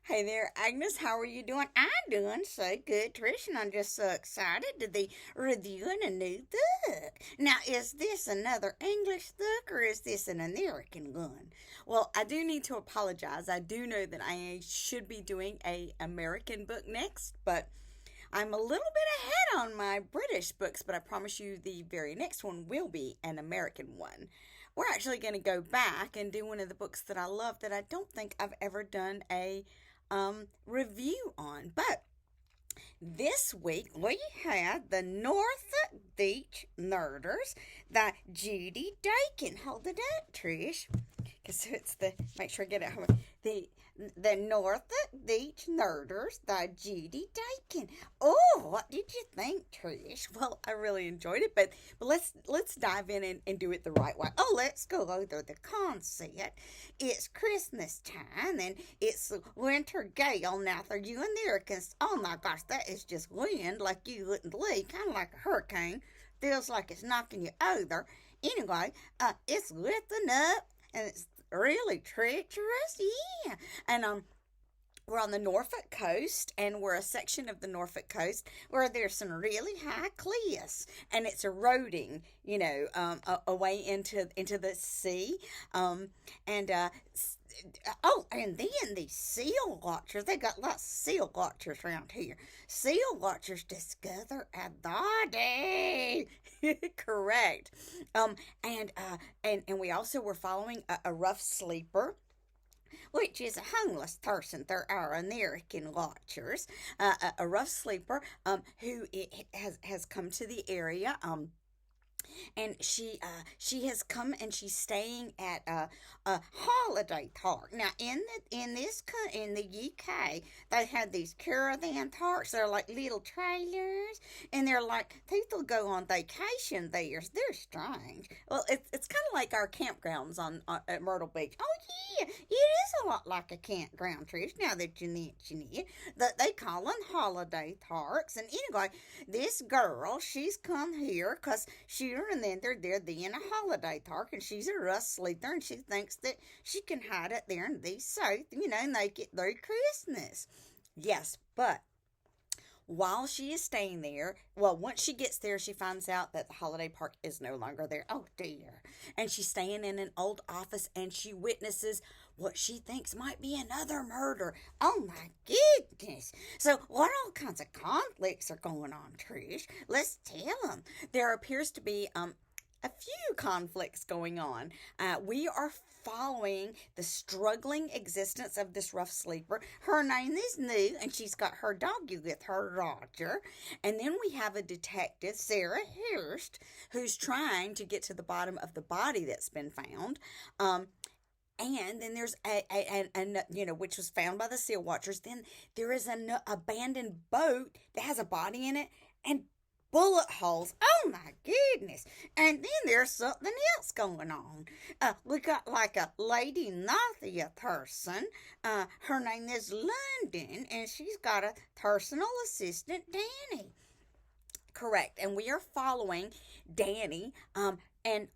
Hey there, Agnes. How are you doing? I'm doing so good, Trish, and I'm just so excited to be reviewing a new book. Now, is this another English book or is this an American one? Well, I do need to apologize. I do know that I should be doing a American book next, but I'm a little bit ahead on my British books, but I promise you the very next one will be an American one. We're actually going to go back and do one of the books that I love that I don't think I've ever done a review on. But this week we have the Norfolk Beach Murders by Judi Daykin. Hold it up, Trish. Because it's the, make sure I get it home. The Norfolk Beach Murders by Judi Daykin. Oh, what did you think, Trish? Well, I really enjoyed it, but let's dive in and do it the right way. Oh, let's go over the concept. It's Christmas time and it's winter gale. Now, for you Americans, oh my gosh, that is just wind like you wouldn't believe, kind of like a hurricane. Feels like it's knocking you over. Anyway, it's lifting up and it's really treacherous, yeah. And we're on the Norfolk coast, and we're a section of the Norfolk coast where there's some really high cliffs, and it's eroding, away into the sea. And oh, and then these seal watchers, they got lots of seal watchers around here. Seal watchers discover a body. Correct. And we also were following a rough sleeper, which is a homeless person. There are American watchers, a rough sleeper who has come to the area. And she has come and she's staying at a holiday park. Now in the UK they had these caravan parks. They're like little trailers, and they're like people go on vacation there. They're strange. Well, it's kind of like our campgrounds on at Myrtle Beach. Oh yeah, it is a lot like a campground, Trish. Now that you mention it, that they call them holiday parks. And anyway, this girl, she's come here because she and then they're there in a holiday park, and she's a rough sleeper, and she thinks that she can hide it there and be safe, and make it through Christmas. Yes, but while she is staying there, well, once she gets there, she finds out that the holiday park is no longer there. Oh dear. And she's staying in an old office, and she witnesses what she thinks might be another murder. Oh my goodness. So what all kinds of conflicts are going on, Trish? Let's tell them. There appears to be a few conflicts going on. We are following the struggling existence of this rough sleeper. Her name is New, and she's got her doggy with her, Roger. And then we have a detective, Sarah Hurst, who's trying to get to the bottom of the body that's been found. And then there's which was found by the seal watchers. Then there is an abandoned boat that has a body in it and bullet holes. Oh my goodness. And then there's something else going on. We got like a lady Nathia person. Her name is London, and she's got a personal assistant, Danny. Correct. And we are following Danny. And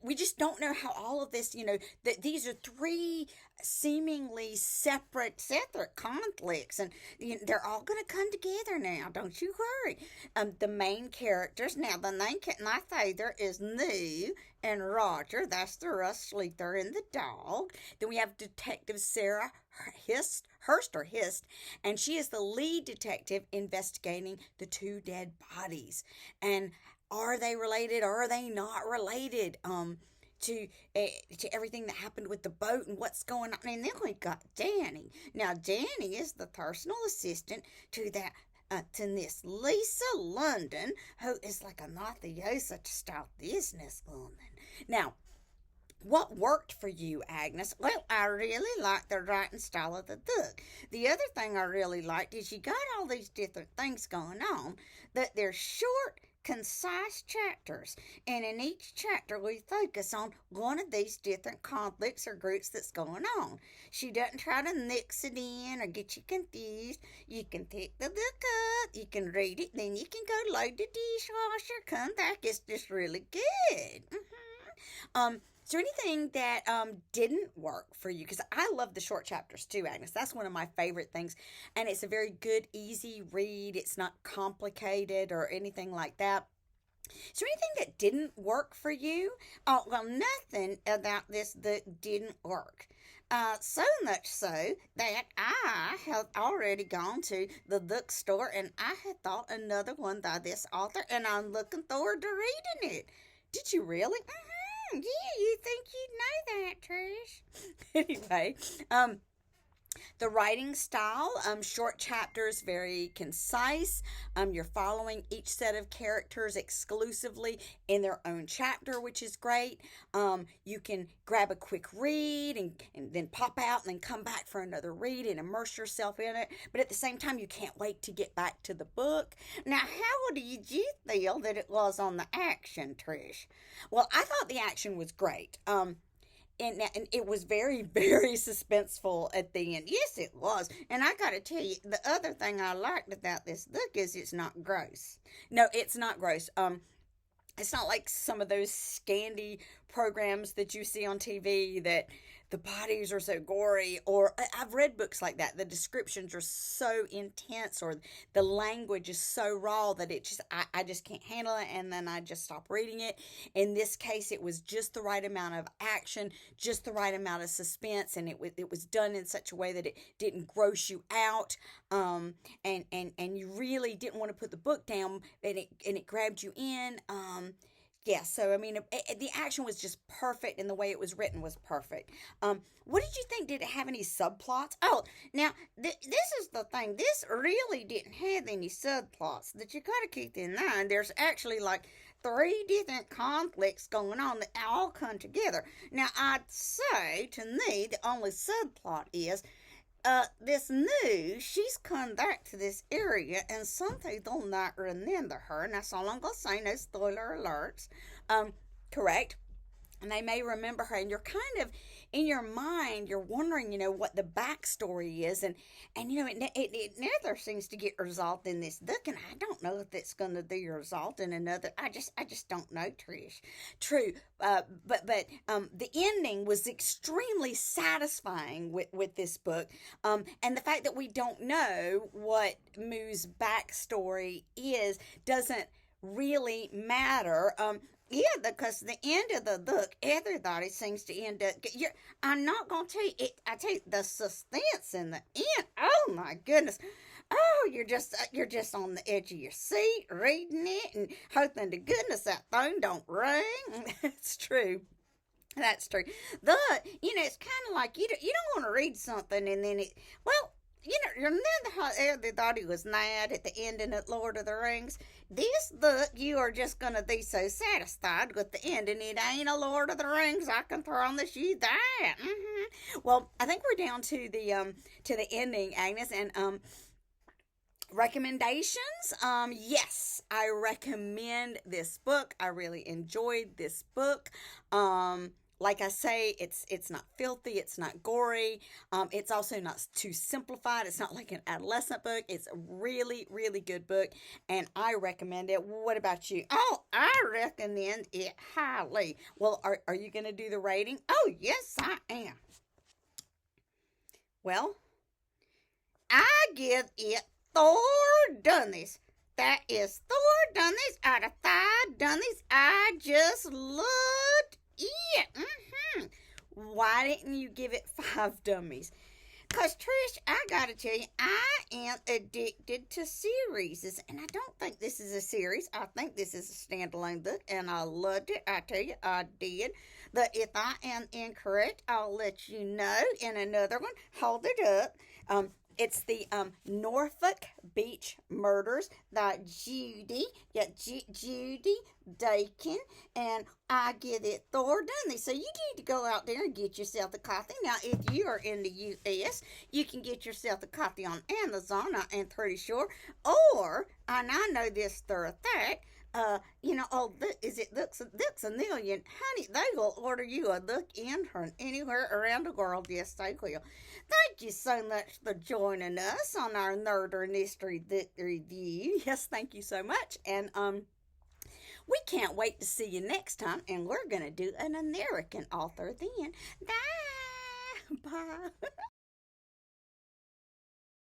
we just don't know how all of this, that these are three seemingly separate conflicts, and they're all going to come together now. Don't you worry. The main characters, now the name, my father is New, and Roger, that's the rough sleeper, and the dog. Then we have Detective Sarah Hurst, and she is the lead detective investigating the two dead bodies. And are they related? Or are they not related? To everything that happened with the boat and what's going on. And then we got Danny. Now Danny is the personal assistant to to Miss Lisa London, who is like a mafiosa style businesswoman. Now, what worked for you, Agnes? Well, I really liked the writing style of the book. The other thing I really liked is you got all these different things going on, that they're short, concise chapters, and in each chapter we focus on one of these different conflicts or groups that's going on. She doesn't try to mix it in or get you confused. You can pick the book up, you can read it, then you can go load the dishwasher, come back. It's just really good. Is there anything that didn't work for you? Because I love the short chapters too, Agnes. That's one of my favorite things. And it's a very good, easy read. It's not complicated or anything like that. Is there anything that didn't work for you? Oh, well, nothing about this that didn't work. So much so that I have already gone to the bookstore and I had thought another one by this author, and I'm looking forward to reading it. Did you really? Mm-hmm. Yeah, you think you'd know that, Trish? Anyway, the writing style, short chapters, very concise. You're following each set of characters exclusively in their own chapter, which is great. You can grab a quick read and then pop out and then come back for another read and immerse yourself in it. But at the same time, you can't wait to get back to the book. Now, how did you feel that it was on the action, Trish? Well, I thought the action was great. And it was very, very suspenseful at the end. Yes, it was. And I got to tell you, the other thing I liked about this book is it's not gross. No, it's not gross. It's not like some of those Scandi programs that you see on TV that the bodies are so gory, or I've read books like that. The descriptions are so intense, or the language is so raw that I just can't handle it, and then I just stop reading it. In this case, it was just the right amount of action, just the right amount of suspense, and it was done in such a way that it didn't gross you out, and you really didn't want to put the book down, and it grabbed you in. Yeah, so I mean, the action was just perfect, and the way it was written was perfect. What did you think? Did it have any subplots? Oh, now this is the thing. This really didn't have any subplots that you got to keep in mind. There's actually like 3 different conflicts going on that all come together. Now, I'd say to me the only subplot is this news, she's come back to this area and some people not remember her, and that's all I'm gonna say, no spoiler alerts. Correct. And they may remember her, and you're kind of in your mind, you're wondering, what the backstory is, and it never seems to get resolved in this book, and I don't know if it's going to be resolved in another. I just don't know, Trish. True, but the ending was extremely satisfying with this book, and the fact that we don't know what Moo's backstory is doesn't really matter. Yeah, because the end of the book, everybody seems to end up. I'm not gonna tell you. I tell you, the suspense in the end. Oh my goodness! Oh, you're just on the edge of your seat reading it and hoping to goodness that phone don't ring. That's true. That's true. But it's kind of like you don't want to read something and then it. Well, remember how everybody was mad at the ending of Lord of the Rings? This book, you are just going to be so satisfied with the ending. It ain't a Lord of the Rings. I can promise you that. Mm-hmm. Well, I think we're down to the ending, Agnes, and recommendations. Yes, I recommend this book. I really enjoyed this book. Like I say, it's not filthy, it's not gory, it's also not too simplified, it's not like an adolescent book, it's a really, really good book, and I recommend it. What about you? Oh, I recommend it highly. Well, are you going to do the rating? Oh, yes, I am. Well, I give it 4 dummies. That is 4 dummies out of 5 dummies. I just loved it. Mm-hmm. Why didn't you give it 5 dummies? Because, Trish, I gotta tell you, I am addicted to series. And I don't think this is a series. I think this is a standalone book. And I loved it. I tell you, I did. But if I am incorrect, I'll let you know in another one. Hold it up. It's the Norfolk Beach Murders by Judi Daykin, and I give it 4 dummies. So you need to go out there and get yourself a copy. Now, if you are in the U.S., you can get yourself a copy on Amazon, I am pretty sure. Or, and I know this for a fact, looks a million, honey, they will order you a look in from anywhere around the world. Yes, they will. Thank you so much for joining us on our Murder Mystery Review. Yes, thank you so much. And We can't wait to see you next time, and we're going to do an American author then. Bye. Bye.